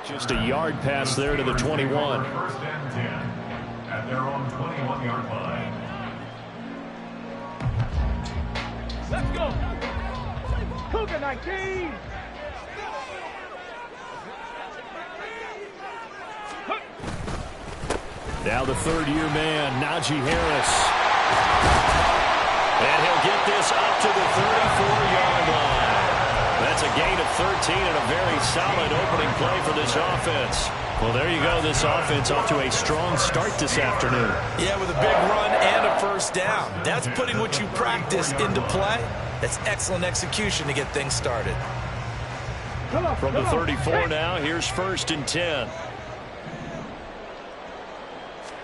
Just a yard pass there to the 21. First and 10 at their own 21-yard line. Let's go. Cougar 19. Now the third-year man, Najee Harris. And he'll get this up to the 34-yard line. That's a gain of 13 and a very solid opening play for this offense. Well, there you go. This offense off to a strong start this afternoon. Yeah, with a big run and a first down. That's putting what you practice into play. That's excellent execution to get things started. From the 34 now, here's first and 10.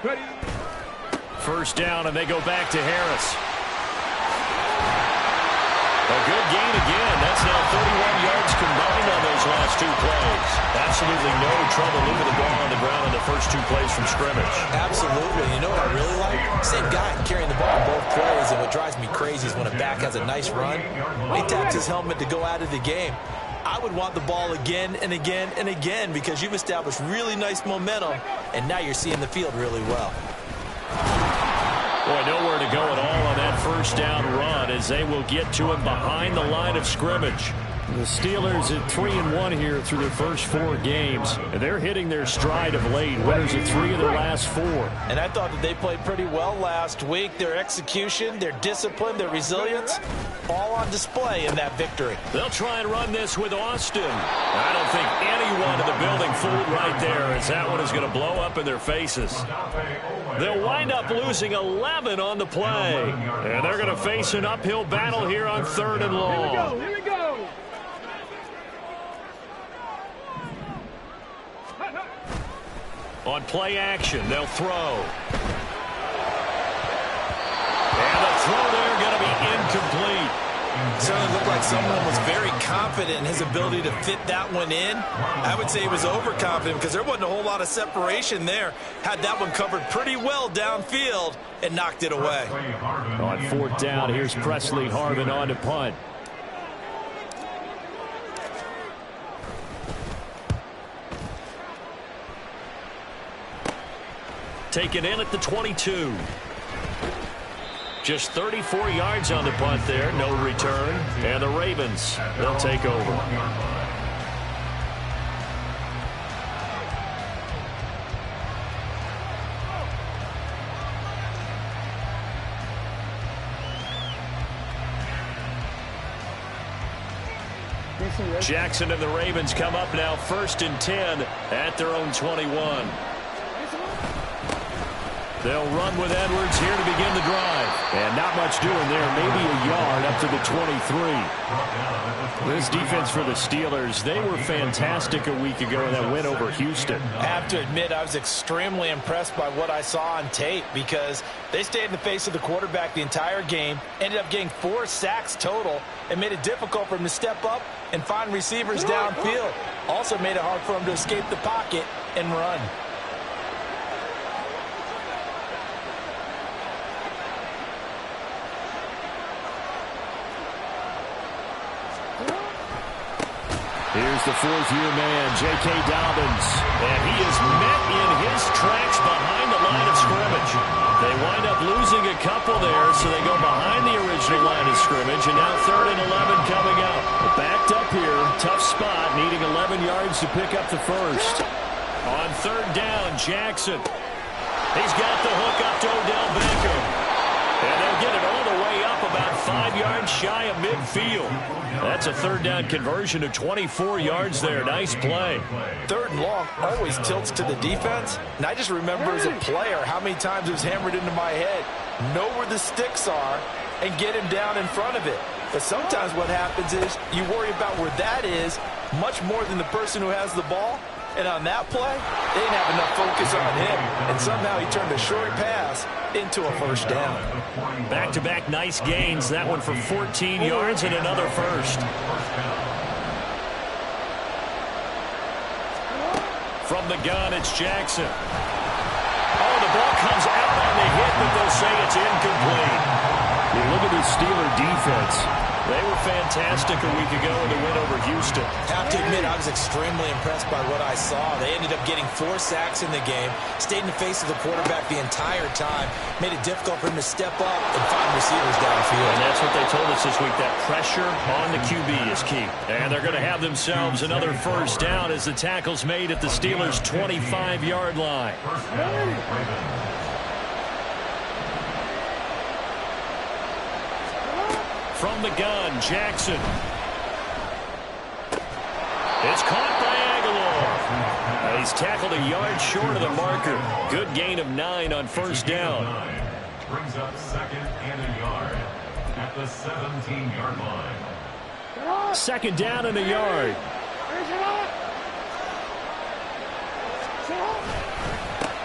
Ready. First down, and they go back to Harris. A good gain again. That's now 31 yards combined on those last two plays. Absolutely no trouble moving the ball on the ground in the first two plays from scrimmage. Absolutely. You know what I really like? Same guy carrying the ball in both plays, and what drives me crazy is when a back has a nice run, he taps his helmet to go out of the game. I would want the ball again and again and again because you've established really nice momentum, and now you're seeing the field really well. Boy, nowhere to go at all on that first down run as they will get to him behind the line of scrimmage. The Steelers at 3-1 here through their first 4 games. And they're hitting their stride of late. Winners of 3 of their last 4. And I thought that they played pretty well last week. Their execution, their discipline, their resilience, all on display in that victory. They'll try and run this with Austin. I don't think anyone in the building fooled right there as that one is going to blow up in their faces. They'll wind up losing 11 on the play. And they're going to face an uphill battle here on 3rd and long. Here we go. On play action, they'll throw. And the throw there going to be incomplete. Certainly looked like someone was very confident in his ability to fit that one in. I would say he was overconfident because there wasn't a whole lot of separation there. Had that one covered pretty well downfield and knocked it away. On 4th down, here's Presley Harvin on to punt. Taken in at the 22. Just 34 yards on the punt there. No return. And the Ravens, they'll take over. Jackson and the Ravens come up now 1st and 10 at their own 21. They'll run with Edwards here to begin the drive. And not much doing there. Maybe a yard up to the 23. This defense for the Steelers, they were fantastic a week ago in that win over Houston. I have to admit, I was extremely impressed by what I saw on tape because they stayed in the face of the quarterback the entire game, ended up getting 4 sacks total, and made it difficult for him to step up and find receivers downfield. Also made it hard for him to escape the pocket and run. Here's the 4th-year man, J.K. Dobbins. And he is met in his tracks behind the line of scrimmage. They wind up losing a couple there, so they go behind the original line of scrimmage. And now 3rd and 11 coming up. Backed up here, tough spot, needing 11 yards to pick up the first. On 3rd down, Jackson. He's got the hook up to Odell Beckham. And they'll get it all the way up about 5 yards shy of midfield. That's a 3rd down conversion of 24 yards there. Nice play. 3rd and long always tilts to the defense. And I just remember as a player how many times it was hammered into my head. Know where the sticks are and get him down in front of it. But sometimes what happens is you worry about where that is much more than the person who has the ball. And on that play, they didn't have enough focus on him. And somehow he turned a short pass into a first down. Back-to-back nice gains. That one for 14 yards and another first. From the gun, it's Jackson. Oh, the ball comes out on the hit, but they'll say it's incomplete. You look at the Steeler defense. They were fantastic a week ago in the win over Houston. Have to admit, I was extremely impressed by what I saw. They ended up getting 4 sacks in the game, stayed in the face of the quarterback the entire time, made it difficult for him to step up and find receivers downfield. And that's what they told us this week, that pressure on the QB is key. And they're going to have themselves another first down as the tackle's made at the Steelers' 25-yard line. From the gun, Jackson. It's caught by Aguilar. He's tackled a yard short of the marker. Good gain of 9 on first down. Brings up 2nd and a yard at the 17-yard line. 2nd down and a yard.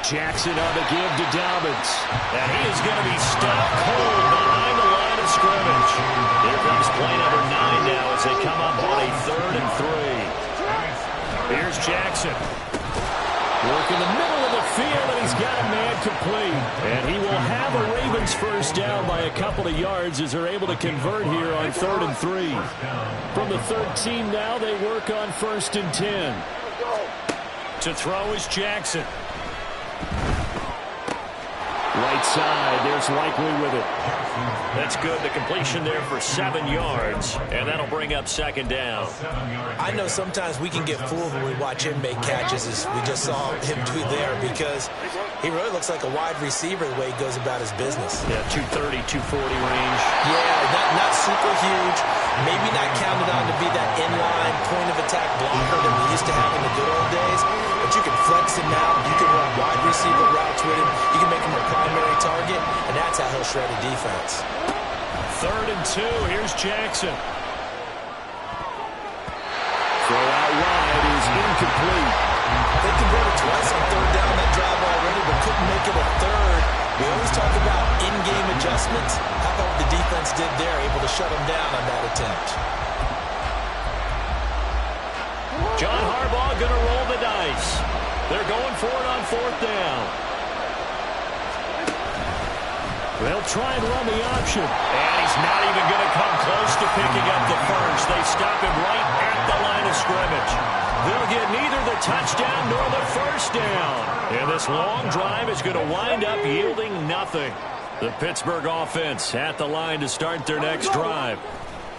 Jackson on the give to Dobbins. And he is going to be stopped cold behind the line of scrimmage. Here comes play number 9 now as they come up on a 3rd and 3. Here's Jackson. Working the middle of the field, and he's got a man complete. And he will have a Ravens first down by a couple of yards as they're able to convert here on 3rd and 3. From the 13 now, they work on 1st and 10. To throw is Jackson. Right side, there's Likely with it. That's good. The completion there for 7 yards, and that'll bring up 2nd down. I know sometimes we can get fooled when we watch him make catches, as we just saw him do there, because he really looks like a wide receiver the way he goes about his business. Yeah, 230, 240 range. Yeah, not super huge. Maybe not counted on to be that inline point-of-attack blocker that we used to have in the good old days, but you can flex him out. You can run wide receiver routes with him. You can make him a primary target, and that's how he'll shred a defense. 3rd and 2. Here's Jackson. Throw out wide is incomplete. They converted twice on 3rd down that drive already, but couldn't make it a 3rd. We always talk about in-game adjustments. How about what the defense did there, able to shut them down on that attempt? John Harbaugh going to roll the dice. They're going for it on 4th down. They'll try and run the option. And he's not even going to come close to picking up the first. They stop him right at the line of scrimmage. They'll get neither the touchdown nor the first down. And this long drive is going to wind up yielding nothing. The Pittsburgh offense at the line to start their next drive.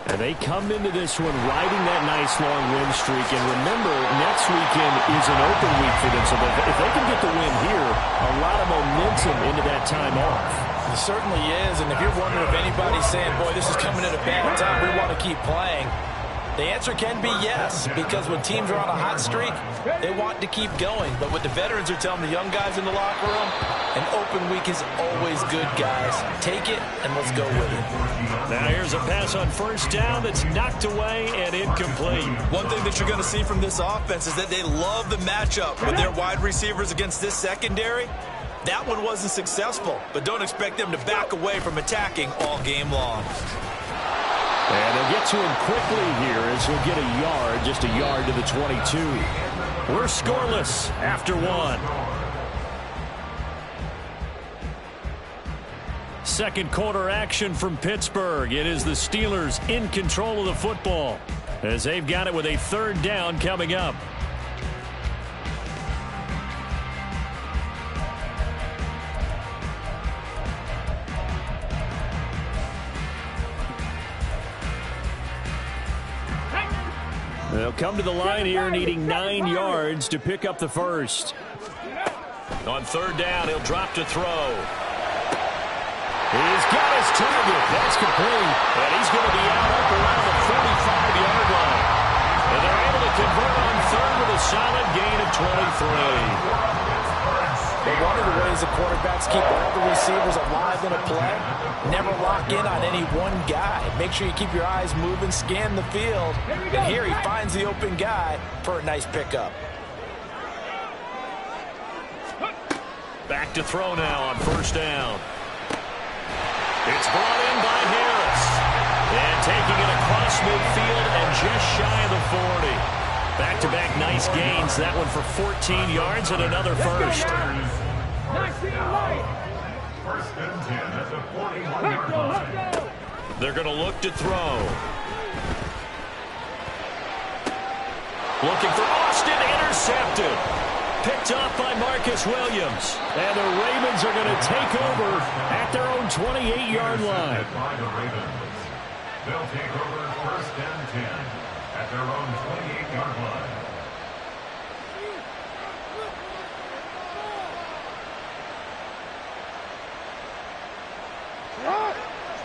And they come into this one riding that nice long win streak. And remember, next weekend is an open week for them. So if they can get the win here, a lot of momentum into that time off. It certainly is, and if you're wondering if anybody's saying, boy, this is coming at a bad time, we want to keep playing, the answer can be yes, because when teams are on a hot streak, they want to keep going. But what the veterans are telling the young guys in the locker room, an open week is always good, guys. Take it, and let's go with it. Now here's a pass on first down that's knocked away and incomplete. One thing that you're going to see from this offense is that they love the matchup with their wide receivers against this secondary. That one wasn't successful, but don't expect them to back away from attacking all game long. And they'll get to him quickly here as he'll get a yard, just a yard to the 22. We're scoreless after 1. Second quarter action from Pittsburgh. It is the Steelers in control of the football as they've got it with a 3rd down coming up. They'll come to the line here needing 9 yards to pick up the first. On 3rd down, he'll drop to throw. He's got his target. That's complete. And he's going to be out up around the 45-yard line. And they're able to convert on 3rd with a solid gain of 23. But one of the ways the quarterbacks keep all the receivers alive in a play, never lock in on any one guy. Make sure you keep your eyes moving, scan the field. And here he finds the open guy for a nice pickup. Back to throw now on 1st down. It's brought in by Harris. And taking it across midfield and just shy of the 40. Back-to-back nice gains. That one for 14 yards and another first. 1st and 10 at the 41-yard line. They're going to look to throw. Looking for Austin, intercepted. Picked off by Marcus Williams. And the Ravens are going to take over at their own 28-yard line. By the Ravens. They'll take over 1st and 10 at their own 28-yard line.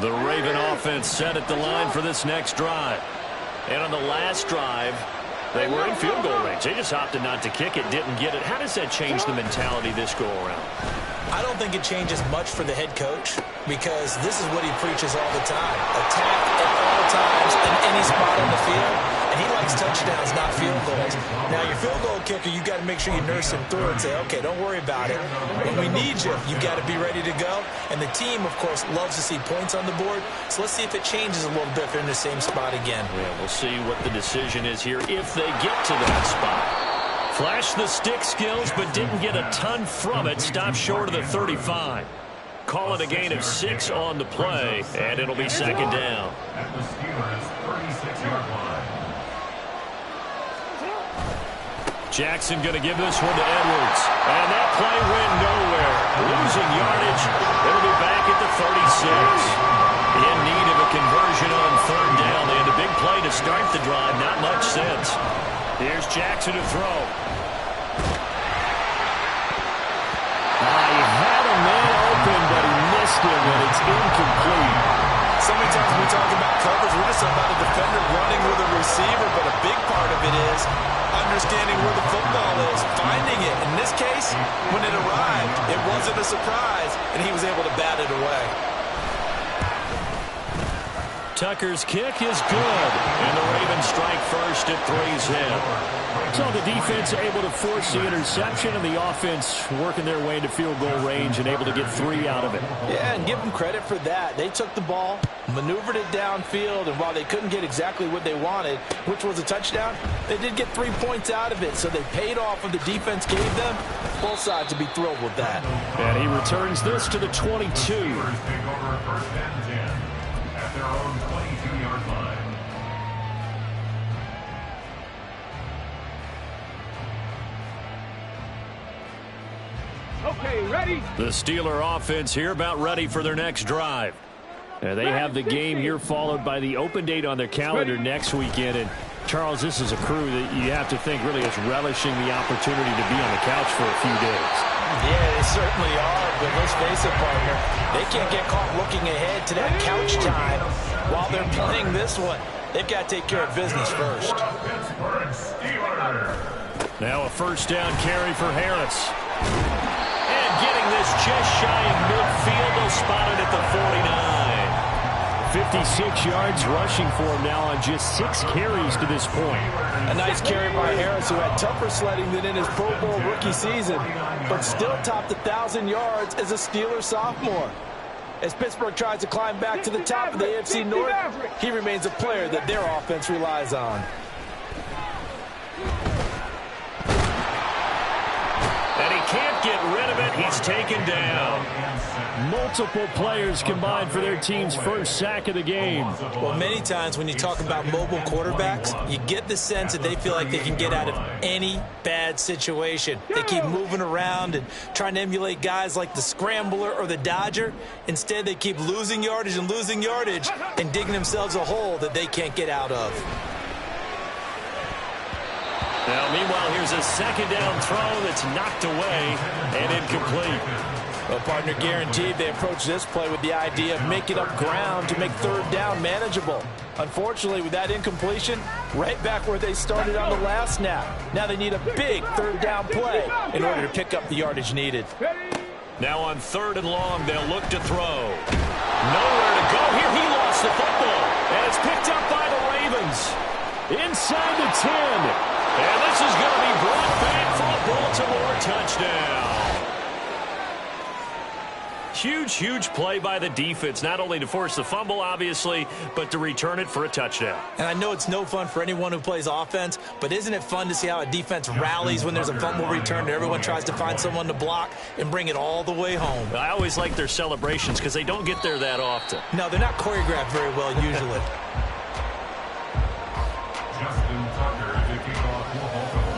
The Raven offense set at the line for this next drive. And on the last drive, they were in field goal range. They just opted not to kick it, didn't get it. How does that change the mentality this go-around? I don't think it changes much for the head coach because this is what he preaches all the time. Attack at all times in any spot on the field, and he likes touchdowns, not field goals. Now, your field goal kicker, you got to make sure you nurse him through and say, okay, don't worry about it. When we need you, you got to be ready to go. And the team, of course, loves to see points on the board. So let's see if it changes a little bit if they're in the same spot again. Yeah, we'll see what the decision is here if they get to that spot. Flashed the stick skills, but didn't get a ton from it. Stopped short of the 35. Call it a gain of 6 on the play, and it'll be second down. At the Steelers' 36-yard line. Jackson going to give this one to Edwards. And that play went nowhere. Losing yardage. It'll be back at the 36. In need of a conversion on third down. They had a big play to start the drive. Not much sense. Here's Jackson to throw. He had a man open, but he missed him, and it's incomplete. So many times when we talk about coverage, we're just talking about a defender running with a receiver, but a big part of it is understanding where the football is, finding it. In this case, when it arrived, it wasn't a surprise, and he was able to bat it away. Tucker's kick is good, and the Ravens strike first at 3's in. So the defense able to force the interception, and the offense working their way into field goal range and able to get 3 out of it. Yeah, and give them credit for that. They took the ball, maneuvered it downfield, and while they couldn't get exactly what they wanted, which was a touchdown, they did get 3 points out of it, so they paid off what the defense gave them. Both sides will be thrilled with that. And he returns this to the 22. Steelers take over 1st and 10 at their own 22-yard line. Okay, ready? The Steeler offense here about ready for their next drive. They have the game here followed by the open date on their calendar next weekend. And Charles, this is a crew that you have to think really is relishing the opportunity to be on the couch for a few days. Yeah, they certainly are, but let's face it, partner, they can't get caught looking ahead to that couch time while they're playing this one. They've got to take care of business first. Pittsburgh Steelers. Now a first down carry for Harris. And getting this just shy of midfield, they'll spot it at the 49. 56 yards rushing for him now on just 6 carries to this point. A nice carry by Harris, who had tougher sledding than in his Pro Bowl rookie season, but still topped 1,000 yards as a Steeler sophomore. As Pittsburgh tries to climb back to the top of the AFC North, he remains a player that their offense relies on. And he can't get rid of it. He's taken down. Multiple players combined for their team's first sack of the game. Well, many times when you talk about mobile quarterbacks, you get the sense that they feel like they can get out of any bad situation. They keep moving around and trying to emulate guys like the Scrambler or the Dodger. Instead, they keep losing yardage and digging themselves a hole that they can't get out of. Now, meanwhile, here's a second down throw that's knocked away and incomplete. Well, partner, guaranteed they approach this play with the idea of making up ground to make third down manageable. Unfortunately, with that incompletion, right back where they started on the last snap. Now they need a big third down play in order to pick up the yardage needed. Now on 3rd and long, they'll look to throw. Nowhere to go here. He lost the football, and it's picked up by the Ravens. Inside the 10. And this is going to be brought back for a Baltimore touchdown. huge, huge play by the defense, not only to force the fumble, obviously, but to return it for a touchdown. And I know it's no fun for anyone who plays offense, but isn't it fun to see how a defense rallies when there's a fumble return and everyone tries to find someone to block and bring it all the way home? I always like their celebrations because they don't get there that often. No, they're not choreographed very well usually. Justin Tucker to kick off Baltimore.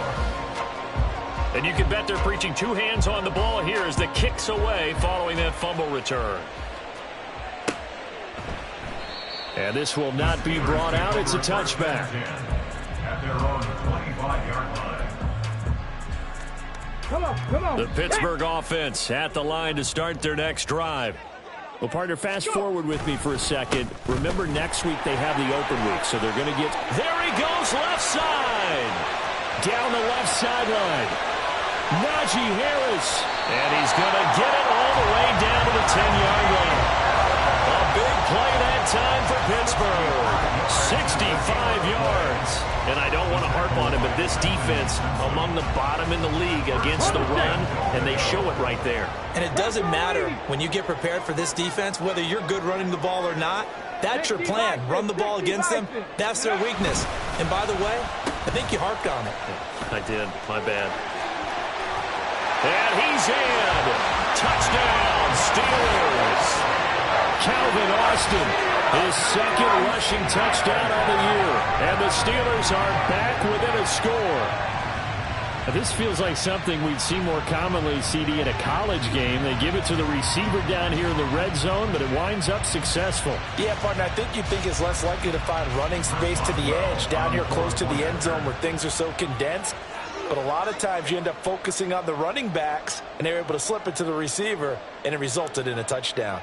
And you can bet they're preaching two hands on the ball here as the kick's away following that fumble return. And this will not be brought out. It's a touchback. At their own 25-yard line. Come on. The Pittsburgh offense at the line to start their next drive. Well, partner, fast forward with me for a second. Remember, next week they have the open week, so they're going to get... There he goes, left side! Down the left sideline. Najee Harris. And he's going to get it all the way down to the 10-yard line. A big play that time for Pittsburgh. 65 yards. And I don't want to harp on it, but this defense among the bottom in the league against the run, and they show it right there. And it doesn't matter when you get prepared for this defense, whether you're good running the ball or not. That's your plan. Run the ball against them. That's their weakness. And by the way, I think you harped on it. I did. My bad. And he's in. Touchdown, Steelers. Calvin Austin, his second rushing touchdown on the year. And the Steelers are back within a score. Now, this feels like something we'd see more commonly, CD, in a college game. They give it to the receiver down here in the red zone, but it winds up successful. Yeah, partner, I think you think it's less likely to find running space to the edge down here close to the end zone where things are so condensed. But a lot of times you end up focusing on the running backs, and they're able to slip it to the receiver, and it resulted in a touchdown.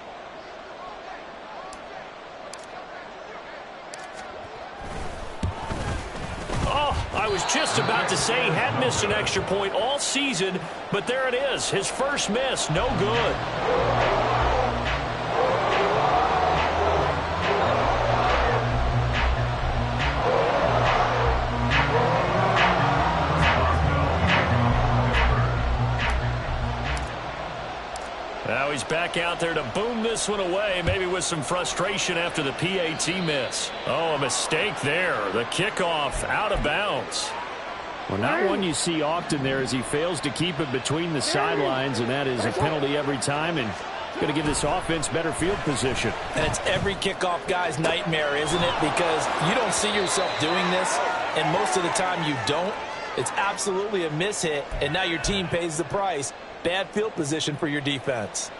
I was just about to say he had missed an extra point all season, but there it is. His first miss, no good. Now he's back out there to boom this one away, maybe with some frustration after the PAT miss. Oh, a mistake there. The kickoff out of bounds. Well, not one you see often there as he fails to keep it between the sidelines, and that is a penalty every time, and going to give this offense better field position. And it's every kickoff guy's nightmare, isn't it? Because you don't see yourself doing this, and most of the time you don't. It's absolutely a mishit, and now your team pays the price. Bad field position for your defense.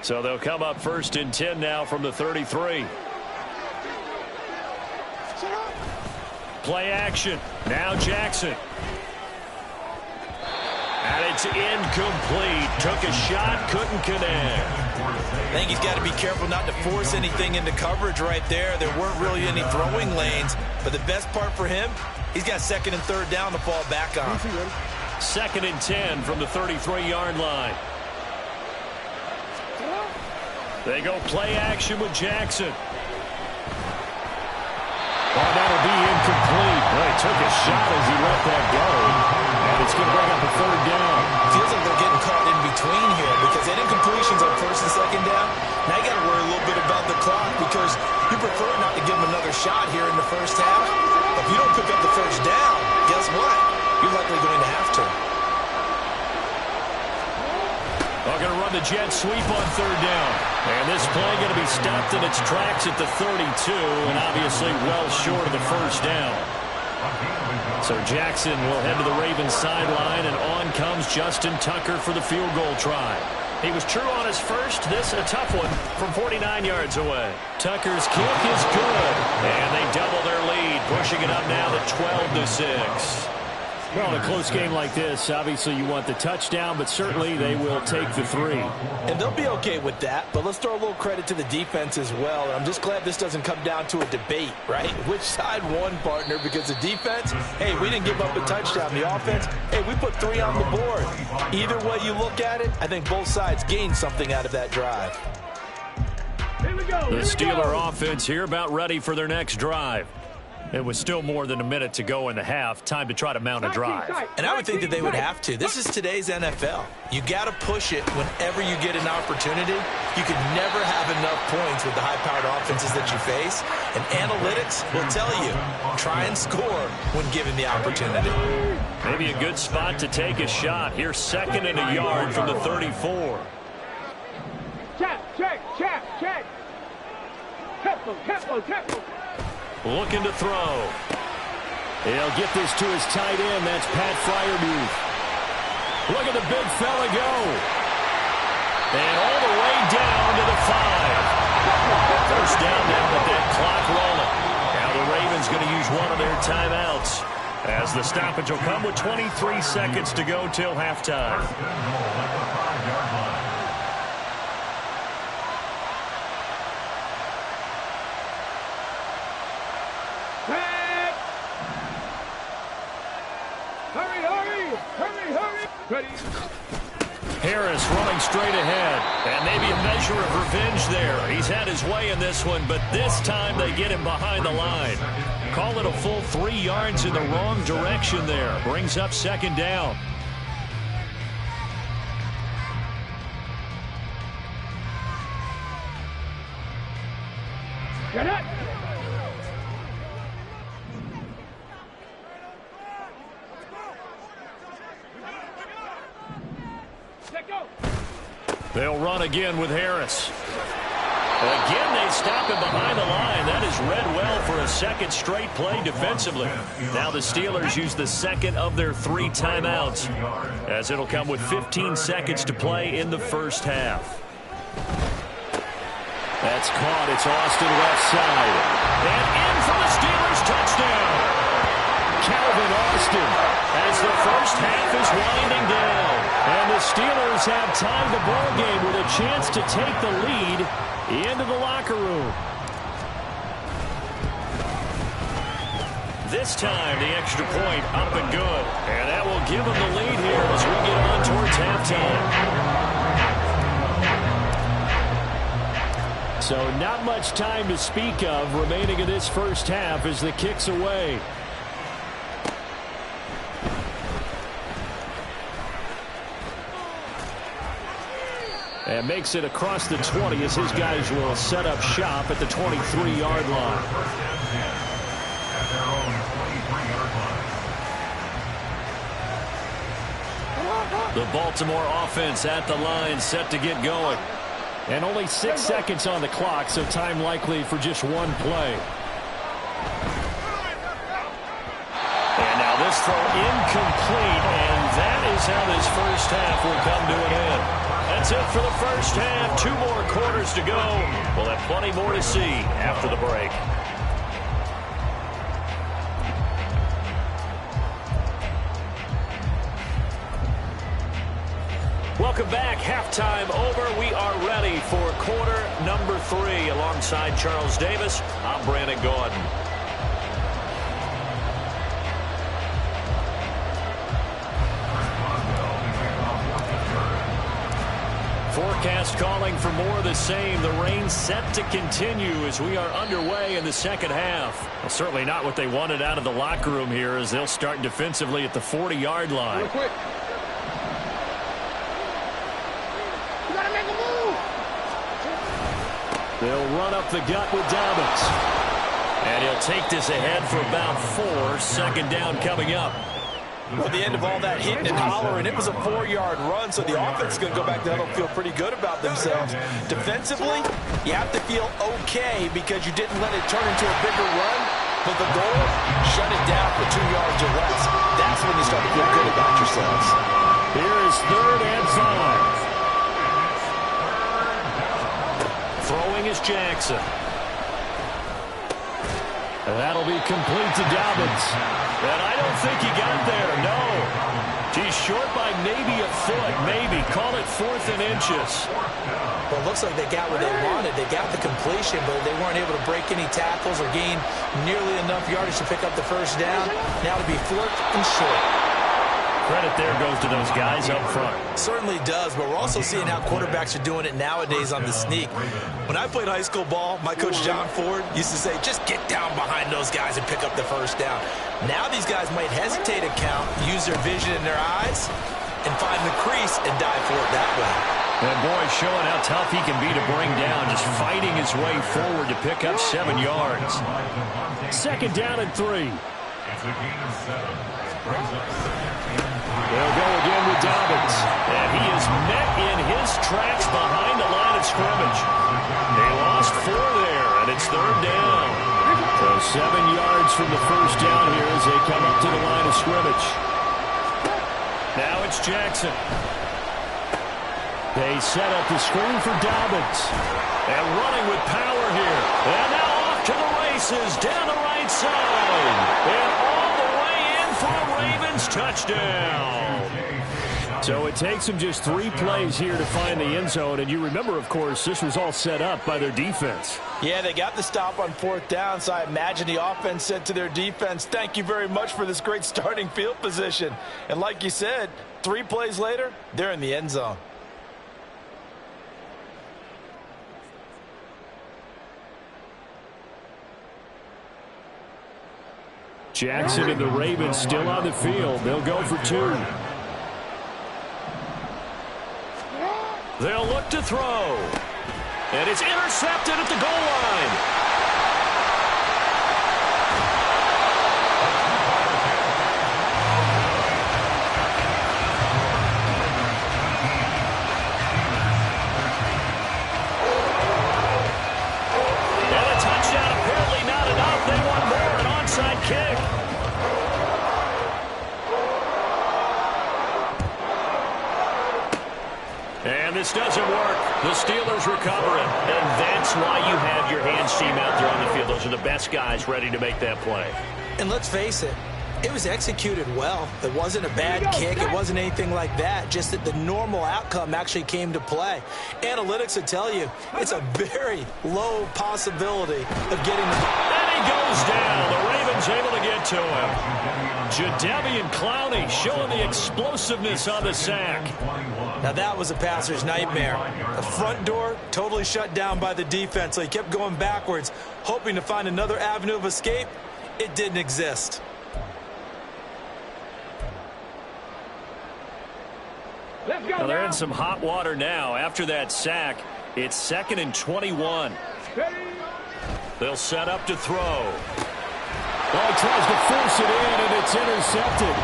So they'll come up 1st and 10 now from the 33. Play action. Now Jackson. And it's incomplete. Took a shot, couldn't connect. I think he's got to be careful not to force anything into coverage right there. There weren't really any throwing lanes, but the best part for him, he's got 2nd and 3rd down to fall back on. 2nd and 10 from the 33-yard line. They go play action with Jackson. Oh, that'll be incomplete. Well, he took a shot as he let that go. And it's going to bring up a 3rd down. Feels like they're getting caught in between here because they had incompletions on 1st and 2nd down. Now you got to worry a little bit about the clock because you prefer not to give them another shot here in the first half. If you don't pick up the 1st down, guess what? You're likely going to have to. They're going to run the jet sweep on 3rd down. And this play going to be stopped in its tracks at the 32, and obviously well short of the 1st down. So Jackson will head to the Ravens sideline, and on comes Justin Tucker for the field goal try. He was true on his first. This a tough one from 49 yards away. Tucker's kick is good, and they double their lead, pushing it up now to 12-6. Well, in a close game like this, obviously you want the touchdown, but certainly they will take the 3. And they'll be okay with that, but let's throw a little credit to the defense as well. And I'm just glad this doesn't come down to a debate, right? Which side won, partner? Because the defense, hey, we didn't give up a touchdown. The offense, hey, we put 3 on the board. Either way you look at it, I think both sides gained something out of that drive. Here we go. The Steeler offense here about ready for their next drive. It was still more than a minute to go in the half. Time to try to mount a drive. And I would think that they would have to. This is today's NFL. You got to push it whenever you get an opportunity. You can never have enough points with the high-powered offenses that you face. And analytics will tell you, try and score when given the opportunity. Maybe a good spot to take a shot. Here's 2nd and a yard from the 34. Check. Tempo. Looking to throw. He'll get this to his tight end. That's Pat Freiermuth. Look at the big fella go. And all the way down to the 5. First down now with that clock rolling. Now the Ravens going to use one of their timeouts, as the stoppage will come with 23 seconds to go till halftime. Hurry. Ready. Harris running straight ahead, and maybe a measure of revenge there. He's had his way in this one, but this time they get him behind the line. Call it a full 3 yards in the wrong direction there. Brings up 2nd down. Get it. They'll run again with Harris. Again, they stop him behind the line. That is read well for a 2nd straight play defensively. Now the Steelers use the 2nd of their 3 timeouts, as it'll come with 15 seconds to play in the first half. That's caught. It's Austin left side. And in for the Steelers touchdown. Calvin Austin, as the first half is winding down. And the Steelers have tied the ball game with a chance to take the lead into the locker room. This time, the extra point up and good. And that will give them the lead here as we get on towards halftime. So not much time to speak of remaining in this first half as the kick's away. And makes it across the 20 as his guys will set up shop at the 23-yard line. The Baltimore offense at the line, set to get going. And only 6 seconds on the clock, so time likely for just one play. And now this throw incomplete, and that is how this first half will come to an end. That's it for the first half. 2 more quarters to go. We'll have plenty more to see after the break. Welcome back. Halftime over. We are ready for quarter number 3. Alongside Charles Davis, I'm Brandon Gordon. Forecast calling for more of the same. The rain set to continue as we are underway in the second half. Well, certainly not what they wanted out of the locker room here, as they'll start defensively at the 40-yard line. Real quick. You gotta make a move. They'll run up the gut with Dobbins. And he'll take this ahead for about 4. Second down coming up. Well, at the end of all that hitting and hollering, it was a 4-yard run, so the offense is going to go back there and feel pretty good about themselves. Defensively, you have to feel okay because you didn't let it turn into a bigger run, but the goal, shut it down for 2 yards or less. That's when you start to feel good about yourselves. Here is 3rd and 5. Throwing is Jackson. That'll be complete to Dobbins. And I don't think he got there, no. He's short by maybe a foot, maybe. Call it 4th and inches. Well, it looks like they got what they wanted. They got the completion, but they weren't able to break any tackles or gain nearly enough yardage to pick up the first down. Now to be 4th and short. credit there goes to those guys up front. Certainly does, but we're also seeing how quarterbacks are doing it nowadays on the sneak. When I played high school ball, my coach John Ford used to say, just get down behind those guys and pick up the first down. Now these guys might hesitate to count, use their vision in their eyes, and find the crease and dive for it that way. And boy, showing how tough he can be to bring down, just fighting his way forward to pick up 7 yards. 2nd down and 3. It's a gain of 7. Brings up 2nd and 3. They'll go again with Dobbins. And he is met in his tracks behind the line of scrimmage. They lost 4 there, and it's 3rd down. So 7 yards from the first down here as they come up to the line of scrimmage. Now it's Jackson. They set up the screen for Dobbins. And running with power here. And now off to the races down the right side. And all the way in for a Ravens touchdown. So it takes them just 3 plays here to find the end zone. And you remember, of course, this was all set up by their defense. Yeah, they got the stop on 4th down, so I imagine the offense said to their defense, thank you very much for this great starting field position. And like you said, 3 plays later, they're in the end zone. Jackson and the Ravens still on the field. They'll go for 2. They'll look to throw. And it's intercepted at the goal line. And a touchdown apparently not enough. They want more, an onside kick. And this doesn't work. The Steelers recover it. And that's why you have your hands team out there on the field. Those are the best guys ready to make that play. And let's face it, it was executed well. It wasn't a bad kick. It wasn't anything like that. Just that the normal outcome actually came to play. Analytics will tell you it's a very low possibility of getting the ball. And he goes down. The Ravens able to get to him. Jadeveon Clowney showing the explosiveness on the sack. Now that was a passer's nightmare. The front door totally shut down by the defense, so he kept going backwards, hoping to find another avenue of escape. It didn't exist. Well, they're in some hot water now. After that sack, it's 2nd and 21. They'll set up to throw. Well, he tries to force it in, and it's intercepted.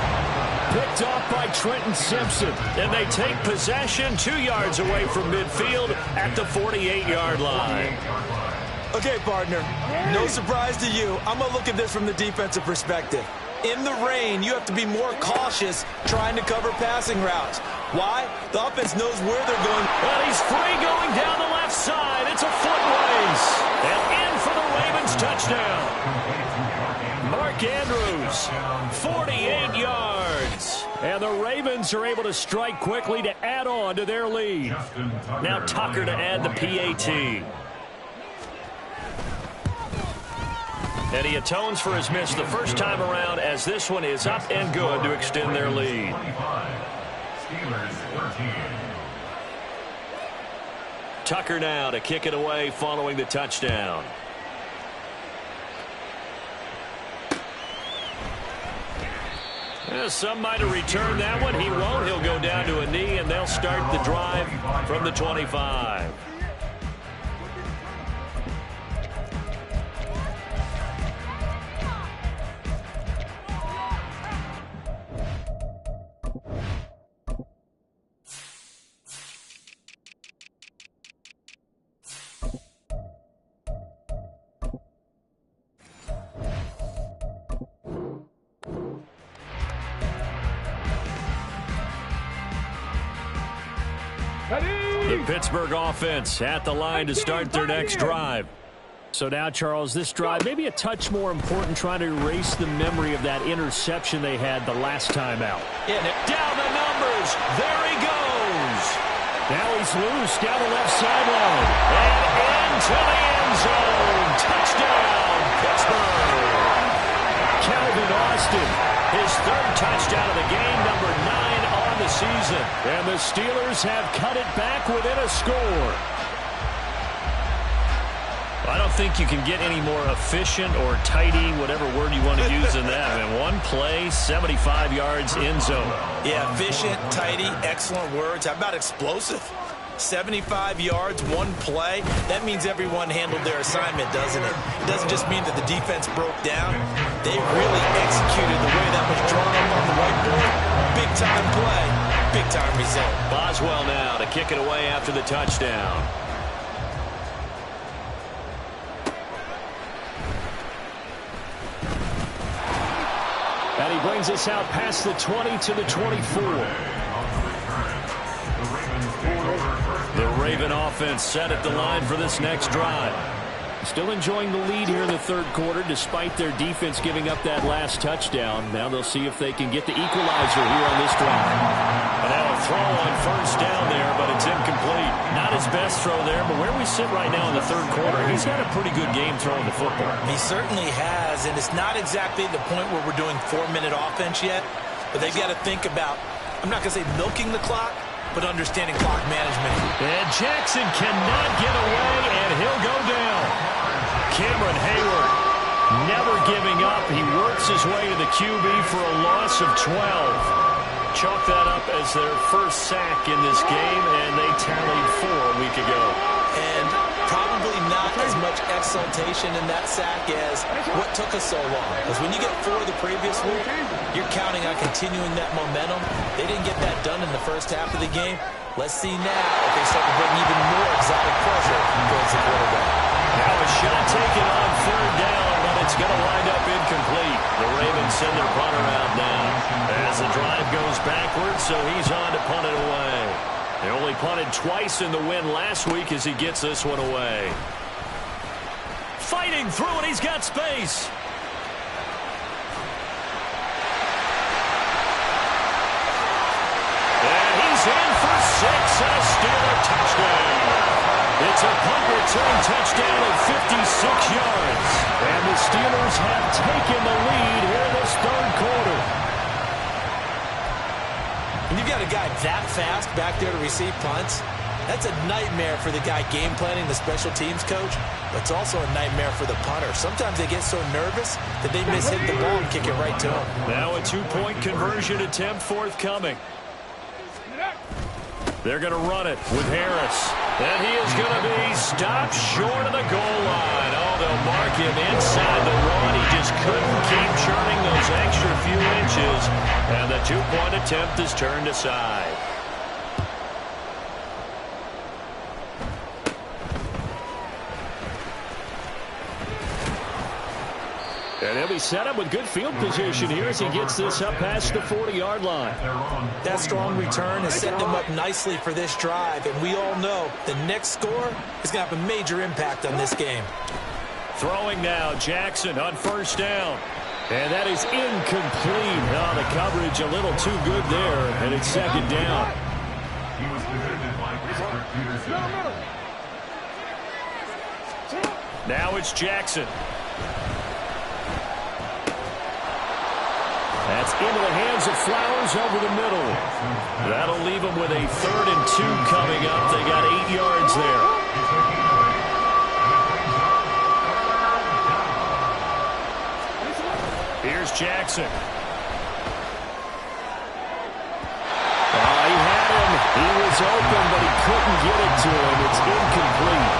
Picked off by Trenton Simpson. And they take possession 2 yards away from midfield at the 48-yard line. Okay, partner, no surprise to you. I'm going to look at this from the defensive perspective. In the rain, you have to be more cautious trying to cover passing routes. Why? The offense knows where they're going. Well, he's free going down the left side. It's a foot race. And in for the Ravens touchdown. Mark Andrews, 48 yards. And the Ravens are able to strike quickly to add on to their lead. Now Tucker to add the PAT. And he atones for his miss the first time around as this one is up and good to extend their lead. Tucker now to kick it away following the touchdown. Some might have returned that one. He won't. He'll go down to a knee, and they'll start the drive from the 25. The Pittsburgh offense at the line to start their next drive. So now, Charles, this drive maybe a touch more important, trying to erase the memory of that interception they had the last time out. Yeah, down the numbers. There he goes. Now he's loose down the left sideline. And into the end zone. Touchdown, Pittsburgh. Calvin Austin His third touchdown of the game, number 9 on the season. And the Steelers have cut it back within a score. I don't think you can get any more efficient or tidy, whatever word you want to use in that. I mean, one play, 75 yards, end zone. Yeah, efficient, tidy, excellent words. How about explosive? 75 yards, one play. That means everyone handled their assignment, doesn't it? It doesn't just mean that the defense broke down. They really executed the way that was drawn up on the whiteboard. Big-time play, big-time result. Boswell now to kick it away after the touchdown. And he brings us out past the 20 to the 24. The Raven offense set at the line for this next drive. Still enjoying the lead here in the third quarter despite their defense giving up that last touchdown. Now they'll see if they can get the equalizer here on this drive. And now a throw on first down there, but it's incomplete. Not his best throw there, but where we sit right now in the third quarter, he's had a pretty good game throwing the football. He certainly has, and it's not exactly the point where we're doing 4-minute offense yet, but they've got to think about, I'm not going to say milking the clock, but understanding clock management. And Jackson cannot get away, and he'll go down. Cameron Hayward never giving up. He works his way to the QB for a loss of 12. Chalk that up as their first sack in this game, and they tallied 4 a week ago. And probably not as much exultation in that sack as what took us so long. Because when you get 4 the previous week, you're counting on continuing that momentum. They didn't get that done in the first half of the game. Let's see now if they start to bring even more exotic pressure towards the quarterback. Now a shot taken on third down, but it's going to wind up incomplete. The Ravens send their punter out now as the drive goes backwards, so he's on to punt it away. They only punted twice in the win last week as he gets this one away. Fighting through it, he's got space. And he's in for 6 and a Steeler touchdown. It's a punt return touchdown of 56 yards. And the Steelers have taken the lead here in this third quarter. When you've got a guy that fast back there to receive punts, that's a nightmare for the guy game planning, the special teams coach, but it's also a nightmare for the punter. Sometimes they get so nervous that they miss hitting the ball and kick it right to him. Now a 2-point conversion attempt forthcoming. They're going to run it with Harris. And he is going to be stopped short of the goal line. Oh, they'll mark him inside the run. He just couldn't keep churning those extra few inches. And the 2-point attempt is turned aside. And he'll be set up with good field position here as he gets this up past the 40-yard line. That strong return has set them up nicely for this drive, and we all know the next score is going to have a major impact on this game. Throwing now, Jackson on first down. And that is incomplete. Oh, the coverage a little too good there, and it's second down. He was defended by Christopher Peterson. Now it's Jackson. That's into the hands of Flowers over the middle. That'll leave them with a 3rd and 2 coming up. They got 8 yards there. Here's Jackson. He had him. He was open, but he couldn't get it to him. It's incomplete.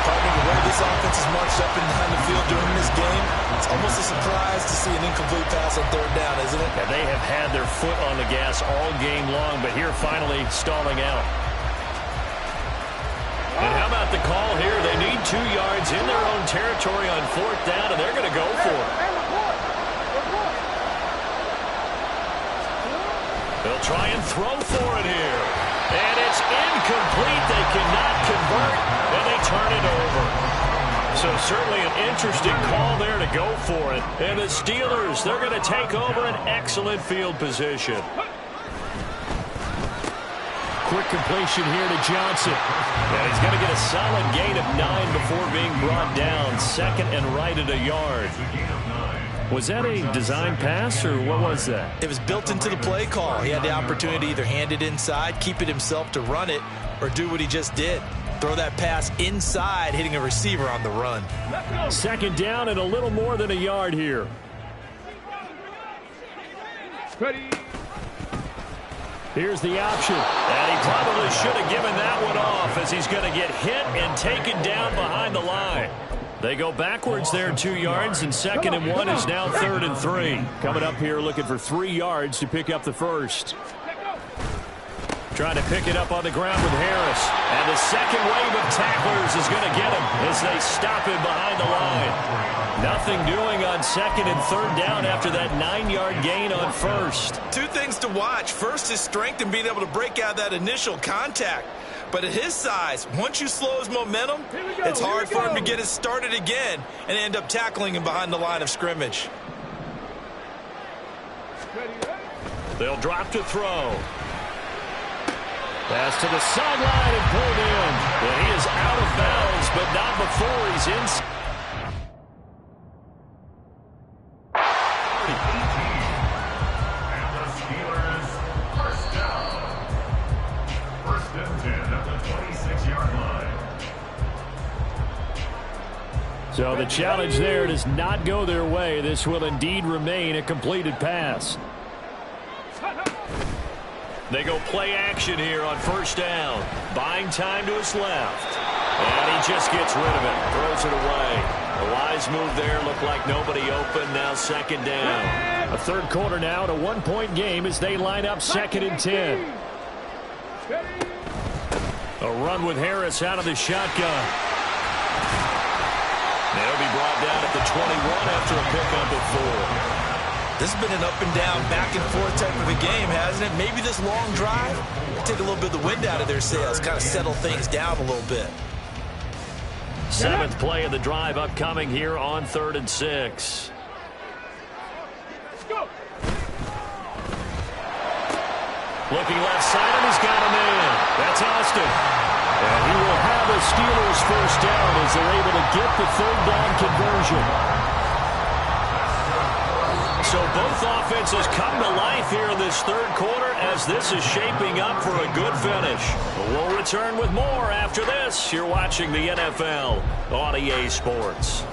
Partner, the way this offense has marched up and down the field during this game, it's almost a surprise to see an incomplete pass on 3rd down, isn't it? And they have had their foot on the gas all game long, but here finally stalling out. And how about the call here? They need 2 yards in their own territory on 4th down, and they're going to go for it. They'll try and throw for it here. And it's incomplete. They cannot convert, and they turn it over. So certainly an interesting call there to go for it. And the Steelers, they're going to take over an excellent field position. Quick completion here to Johnson. And he's going to get a solid gain of 9 before being brought down. 2nd and right at a yard. It's a gain of 9. Was that a design pass, or what was that? It was built into the play call. He had the opportunity to either hand it inside, keep it himself to run it, or do what he just did. Throw that pass inside, hitting a receiver on the run. Second down and a little more than a yard here. Ready. Here's the option. And he probably should have given that one off, as he's going to get hit and taken down behind the line. They go backwards there 2 yards, and 2nd and 1 is now 3rd and 3. Coming up here looking for 3 yards to pick up the first. Trying to pick it up on the ground with Harris. And the second wave of tacklers is going to get him as they stop him behind the line. Nothing doing on 2nd and 3rd down after that 9-yard gain on 1st. 2 things to watch. First, his strength in being able to break out that initial contact. But at his size, once you slow his momentum, it's hard for him to get it started again and end up tackling him behind the line of scrimmage. They'll drop to throw. Pass to the sideline and pulled in. And he is out of bounds, but not before he's in. And the Steelers, first down. 1st and 10 at the 26-yard line. So the challenge there does not go their way. This will indeed remain a completed pass. They go play action here on 1st down. Buying time to his left. And he just gets rid of it. Throws it away. A wise move there. Looked like nobody open. Now 2nd down. A 3rd quarter now and a 1-point game as they line up 2nd and 10. A run with Harris out of the shotgun. They'll be brought down at the 21 after a pickup of 4. This has been an up-and-down, back-and-forth type of a game, hasn't it? Maybe this long drive will take a little bit of the wind out of their sails, kind of settle things down a little bit. 7th play of the drive upcoming here on 3rd and 6. Looking left side, and he's got a man. That's Austin. And he will have a Steelers first down as they're able to get the 3rd down conversion. So both offenses come to life here in this 3rd quarter as this is shaping up for a good finish. We'll return with more after this. You're watching the NFL on EA Sports.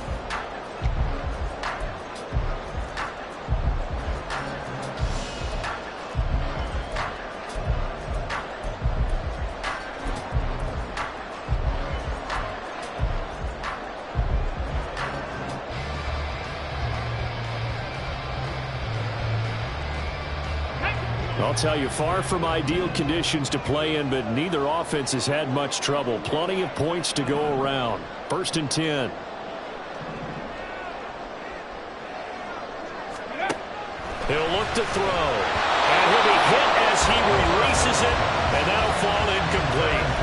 I'll tell you, far from ideal conditions to play in, but neither offense has had much trouble. Plenty of points to go around. 1st and 10. He'll look to throw. And he'll be hit as he releases it, and that'll fall incomplete.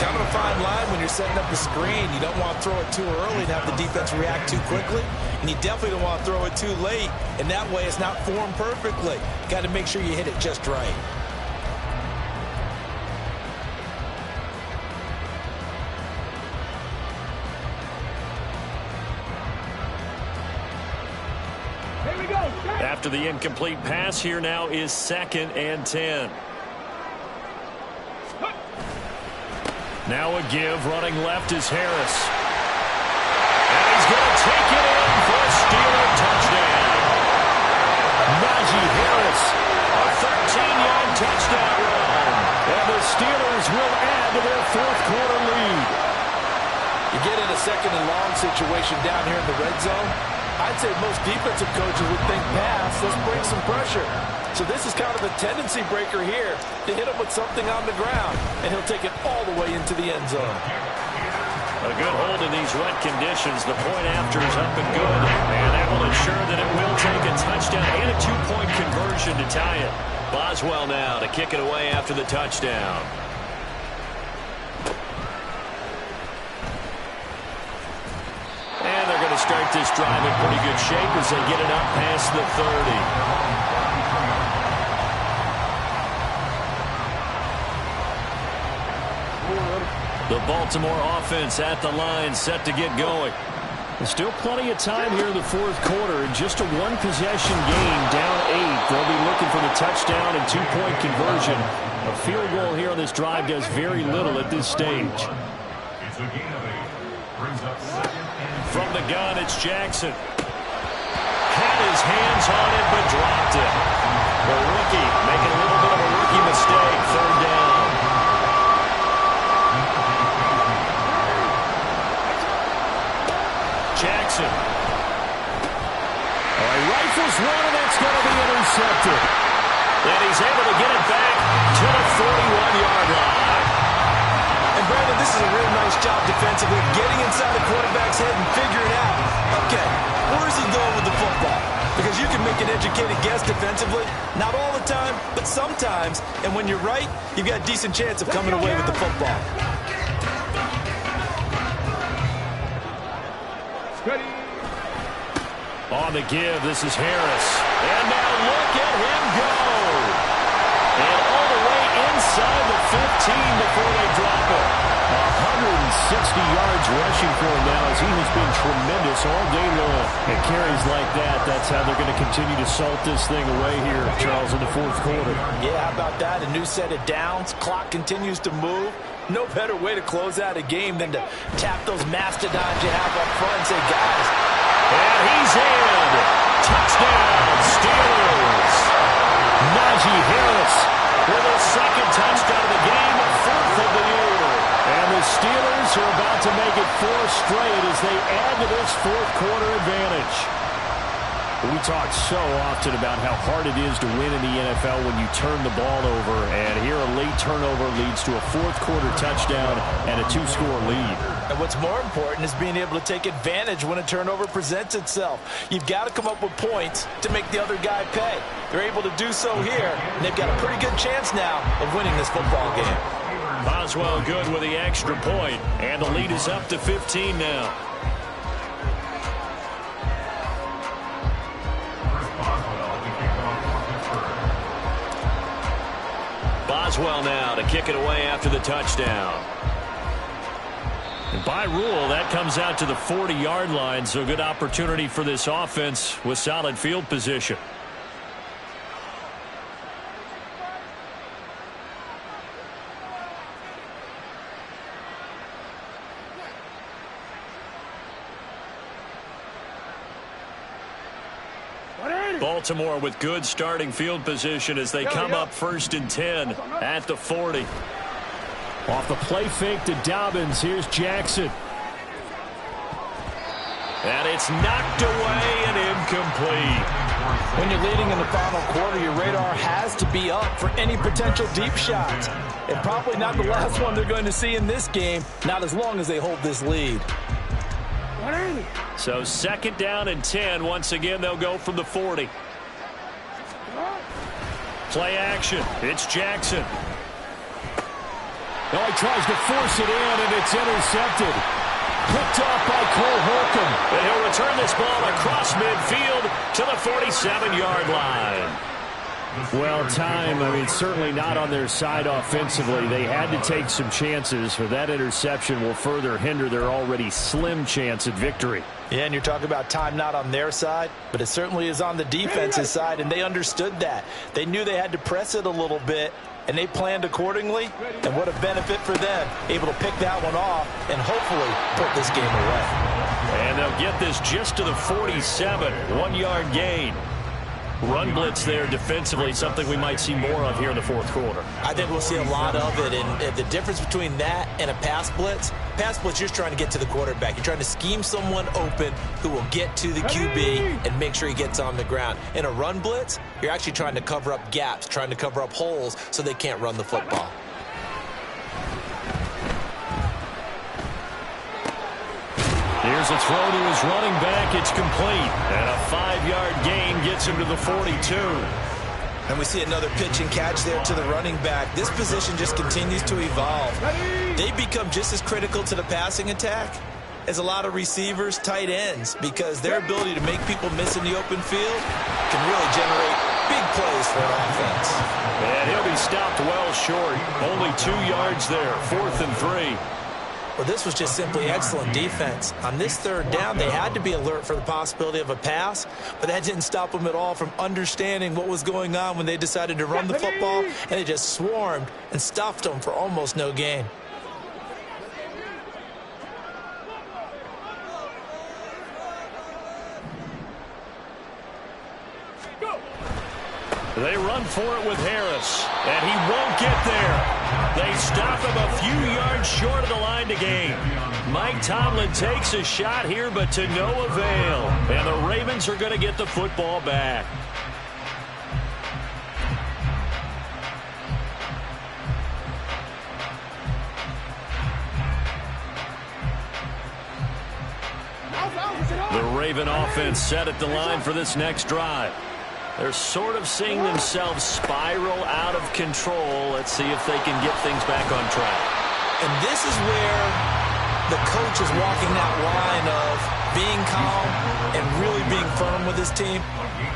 Kind of a fine line when you're setting up a screen. You don't want to throw it too early and have the defense react too quickly. And you definitely don't want to throw it too late. And that way it's not formed perfectly. Got to make sure you hit it just right. Here we go. After the incomplete pass, here now is 2nd and 10. Now a give, running left is Harris. And he's going to take it in for a Steeler touchdown. Najee Harris, a 13-yard touchdown run. And the Steelers will add to their 4th quarter lead. You get in a 2nd and long situation down here in the red zone. I'd say most defensive coaches would think pass. Let's bring some pressure. So this is kind of a tendency breaker here to hit him with something on the ground, and he'll take it all the way into the end zone. A good hold in these wet conditions. The point after is up and good, and that will ensure that it will take a touchdown and a 2-point conversion to tie it. Boswell now to kick it away after the touchdown. And they're going to start this drive in pretty good shape as they get it up past the 30. The Baltimore offense at the line, set to get going. Still plenty of time here in the fourth quarter. Just a one-possession game, down 8. They'll be looking for the touchdown and two-point conversion. A field goal here on this drive does very little at this stage. It's a gain of 8. Brings up second and From the gun, it's Jackson. Had his hands on it, but dropped it. The rookie making a little bit of a rookie mistake. Third down. Jackson. Oh, he rifles one, and that's going to be intercepted. And he's able to get it back to the 41-yard line. And Brandon, this is a real nice job defensively, getting inside the quarterback's head and figuring out, okay, where is he going with the football? Because you can make an educated guess defensively, not all the time, but sometimes. And when you're right, you've got a decent chance of coming away with the football. Ready. On the give, this is Harris. And now look at him go. And all the way inside the 15 before they drop it. 160 yards rushing for him now as he has been tremendous all day long. And carries like that, that's how they're going to continue to salt this thing away here, Charles, in the fourth quarter. Yeah, how about that? A new set of downs. Clock continues to move. No better way to close out a game than to tap those mastodons you have up front and say, guys. And he's in. Touchdown, Steelers. Najee Harris with a second touchdown of the game, a fourth of the year. And the Steelers are about to make it 4 straight as they add to this fourth quarter advantage. We talk so often about how hard it is to win in the NFL when you turn the ball over. And here a late turnover leads to a fourth quarter touchdown and a 2-score lead. And what's more important is being able to take advantage when a turnover presents itself. You've got to come up with points to make the other guy pay. They're able to do so here, and they've got a pretty good chance now of winning this football game. Boswell good with the extra point, and the lead is up to 15 now. Boswell now to kick it away after the touchdown. And by rule, that comes out to the 40-yard line, so good opportunity for this offense with solid field position. Baltimore with good starting field position as they come up 1st and 10 at the 40. Off the play fake to Dobbins. Here's Jackson. And it's knocked away and incomplete. When you're leading in the final quarter, your radar has to be up for any potential deep shots. And probably not the last one they're going to see in this game, not as long as they hold this lead. So 2nd down and 10. Once again, they'll go from the 40. Play action. It's Jackson. Oh, he tries to force it in, and it's intercepted. Picked off by Cole Holcomb. And he'll return this ball across midfield to the 47-yard line. Well, time, certainly not on their side offensively. They had to take some chances, for that interception will further hinder their already slim chance at victory. Yeah, and you're talking about time not on their side, but it certainly is on the defense's side, and they understood that. They knew they had to press it a little bit, and they planned accordingly, and what a benefit for them, able to pick that one off and hopefully put this game away. And they'll get this just to the 47, 1-yard gain. Run blitz there defensively, something we might see more of here in the fourth quarter. I think we'll see a lot of it, and the difference between that and a pass blitz, you're just trying to get to the quarterback. You're trying to scheme someone open who will get to the QB and make sure he gets on the ground. In a run blitz, you're actually trying to cover up gaps, trying to cover up holes so they can't run the football. Here's a throw to his running back. It's complete. And a 5-yard gain gets him to the 42. And we see another pitch and catch there to the running back. This position just continues to evolve. They become just as critical to the passing attack as a lot of receivers, tight ends, because their ability to make people miss in the open field can really generate big plays for an offense. And he'll be stopped well short. Only 2 yards there, 4th and 3. Well, this was just simply excellent defense. On this third down, they had to be alert for the possibility of a pass, but that didn't stop them at all from understanding what was going on when they decided to run the football, and they just swarmed and stuffed them for almost no gain. They run for it with Harris, and he won't get there. They stop him a few yards short of the line to gain. Mike Tomlin takes a shot here, but to no avail. And the Ravens are going to get the football back. The Raven offense set at the line for this next drive. They're sort of seeing themselves spiral out of control. Let's see if they can get things back on track. And this is where the coach is walking that line of being calm and really being firm with his team.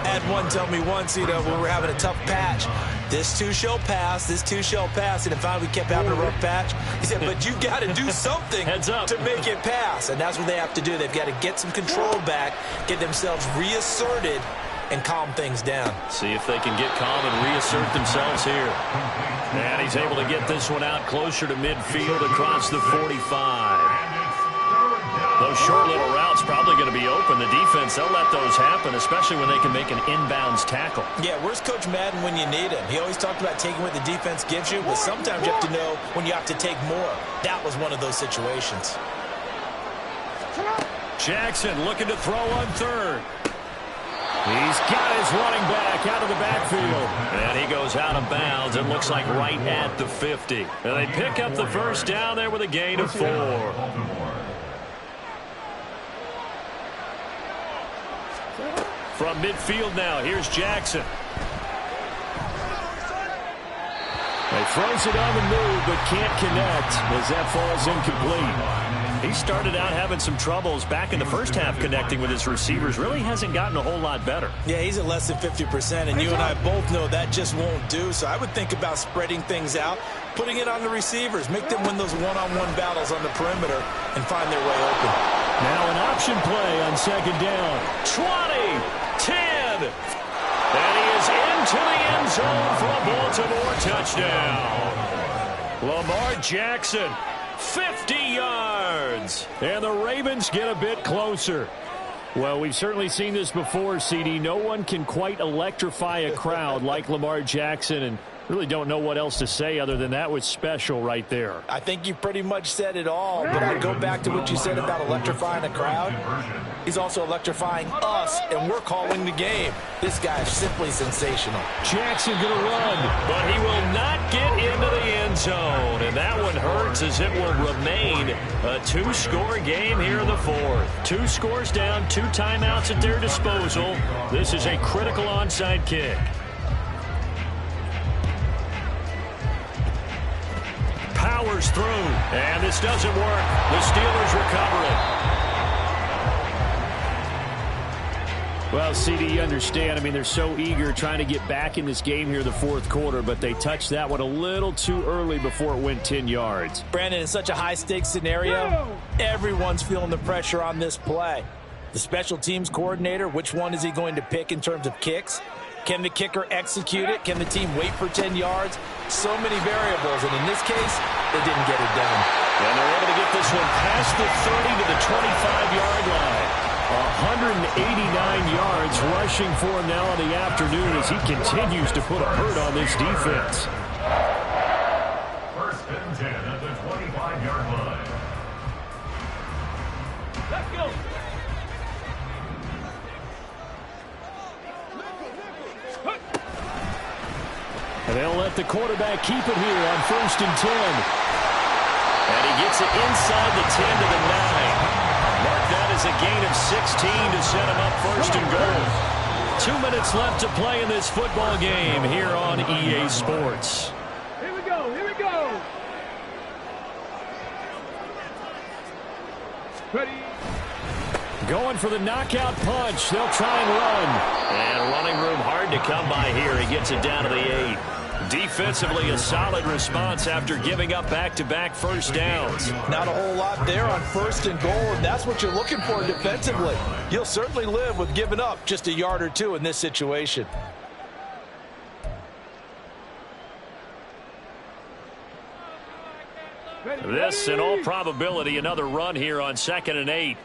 I had one tell me once, when we were having a tough patch, this too shall pass, this too shall pass. And finally we kept having a rough patch. He said, but you got to do something to make it pass. And that's what they have to do. They've got to get some control back, get themselves reasserted, and calm things down. See if they can get calm and reassert themselves here. And he's able to get this one out closer to midfield across the 45. Those short little routes probably going to be open. The defense, they'll let those happen, especially when they can make an inbounds tackle. Yeah, where's Coach Madden when you need him? He always talked about taking what the defense gives you, but sometimes you have to know when you have to take more. That was one of those situations. Jackson looking to throw on third. He's got his running back out of the backfield. And he goes out of bounds. It looks like right at the 50. And they pick up the first down there with a gain of 4. From midfield now, here's Jackson. He throws it on the move, but can't connect as that falls incomplete. He started out having some troubles back in the first half connecting with his receivers. Really hasn't gotten a whole lot better. Yeah, he's at less than 50%, and you and I both know that just won't do. So I would think about spreading things out, putting it on the receivers, make them win those one-on-one battles on the perimeter, and find their way open. Now an option play on second down. 20, 10, and he is into the end zone for a Baltimore touchdown. Lamar Jackson, 50 yards, and the Ravens get a bit closer. Well, we've certainly seen this before, CD. No one can quite electrify a crowd like Lamar Jackson, and really don't know what else to say other than that was special right there. I think you pretty much said it all, but I'd go back to what you said about electrifying a crowd. He's also electrifying us, and we're calling the game. This guy is simply sensational. Jackson going to run, but he will not get into the end zone, and that one hurts as it will remain a 2-score game here in the fourth. 2 scores down, 2 timeouts at their disposal. This is a critical onside kick. Powers through, and this doesn't work. The Steelers recover it. Well, CD, you understand. I mean, they're so eager trying to get back in this game here in the fourth quarter, but they touched that one a little too early before it went 10 yards. Brandon, in such a high-stakes scenario, everyone's feeling the pressure on this play. The special teams coordinator, which one is he going to pick in terms of kicks? Can the kicker execute it? Can the team wait for 10 yards? So many variables, and in this case, they didn't get it done. And they're able to get this one past the 30 to the 25-yard line. 189 yards rushing for him now in the afternoon as he continues to put a hurt on this defense. First and 10 at the 25-yard line. Let's go. And they'll let the quarterback keep it here on first and 10. And he gets it inside the 10 to the 9. Mark that as a gain of 16 to set him up first and goal. 2 minutes left to play in this football game here on EA Sports. Here we go. Here we go. Ready. Going for the knockout punch. They'll try and run. And running room hard to come by here. He gets it down to the 8. Defensively, a solid response after giving up back-to-back first downs. Not a whole lot there on 1st and goal, and that's what you're looking for defensively. You'll certainly live with giving up just a yard or two in this situation. This, in all probability, another run here on 2nd and 8.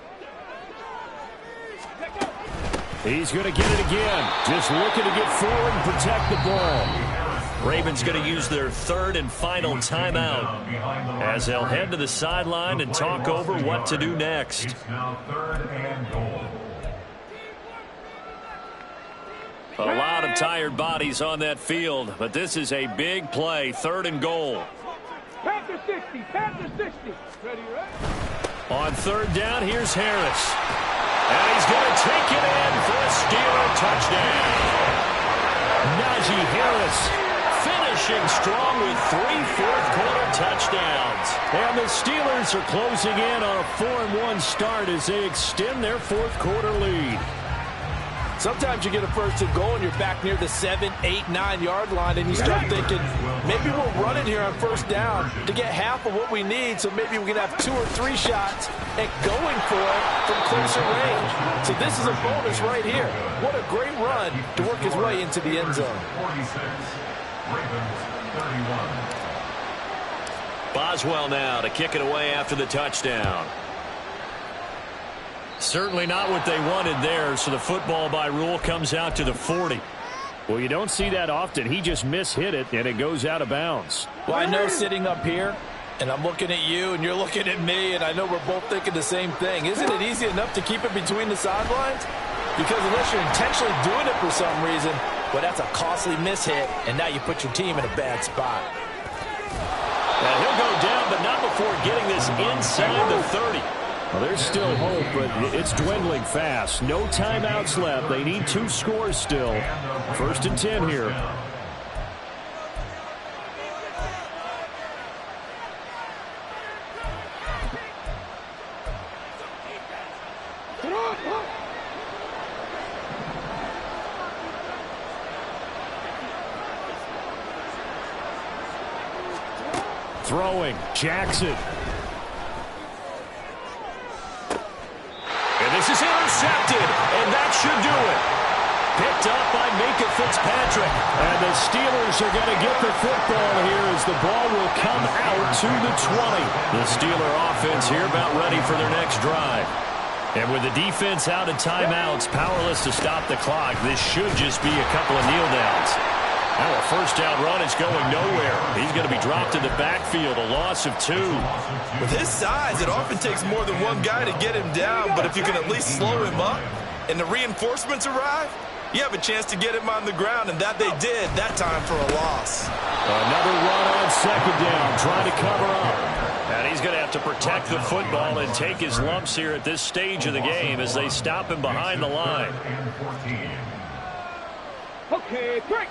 He's going to get it again. Just looking to get forward and protect the ball. Ravens going to use their 3rd and final timeout as they'll head to the sideline and talk over what to do next. It's now 3rd and goal. A lot of tired bodies on that field, but this is a big play. 3rd and goal. Panther 60, Panther 60. Ready, right? On 3rd down, here's Harris. And he's going to take it in for a Steeler touchdown. Najee Harris finishing strong with 3 fourth-quarter touchdowns. And the Steelers are closing in on a 4-1 start as they extend their fourth-quarter lead. Sometimes you get a 1st and goal and you're back near the 7, 8, 9-yard line, and you start thinking, maybe we'll run it here on 1st down to get half of what we need, so maybe we can have 2 or 3 shots at going for it from closer range. So this is a bonus right here. What a great run to work his way into the end zone. 46, Ravens 31. Boswell now to kick it away after the touchdown. Certainly not what they wanted there, so the football by rule comes out to the 40. Well, you don't see that often. He just mishit it, and it goes out of bounds. Well, I know sitting up here, and I'm looking at you, and you're looking at me, and I know we're both thinking the same thing. Isn't it easy enough to keep it between the sidelines? Because unless you're intentionally doing it for some reason, well, that's a costly mishit, and now you put your team in a bad spot. Now he'll go down, but not before getting this inside the 30. Well, there's still hope, but it's dwindling fast. No timeouts left. They need 2 scores still. 1st and 10 here. Throwing, Jackson. And this is intercepted, and that should do it. Picked up by Minkah Fitzpatrick. And the Steelers are going to get the football here as the ball will come out to the 20. The Steeler offense here about ready for their next drive. And with the defense out of timeouts, powerless to stop the clock, this should just be a couple of kneel downs. Now a 1st down run is going nowhere. He's going to be dropped in the backfield, a loss of 2. With his size, it often takes more than one guy to get him down, but if you can at least slow him up and the reinforcements arrive, you have a chance to get him on the ground, and that they did that time for a loss. Another run on 2nd down, trying to cover up. And he's going to have to protect the football and take his lumps here at this stage of the game as they stop him behind the line. Okay, break.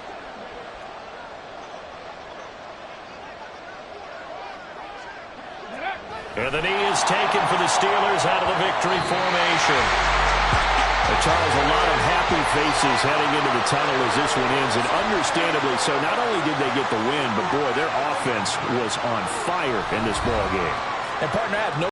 And the knee is taken for the Steelers out of the victory formation. Charles, a lot of happy faces heading into the tunnel as this one ends, and understandably so. Not only did they get the win, but boy, their offense was on fire in this ball game. And partner, I have no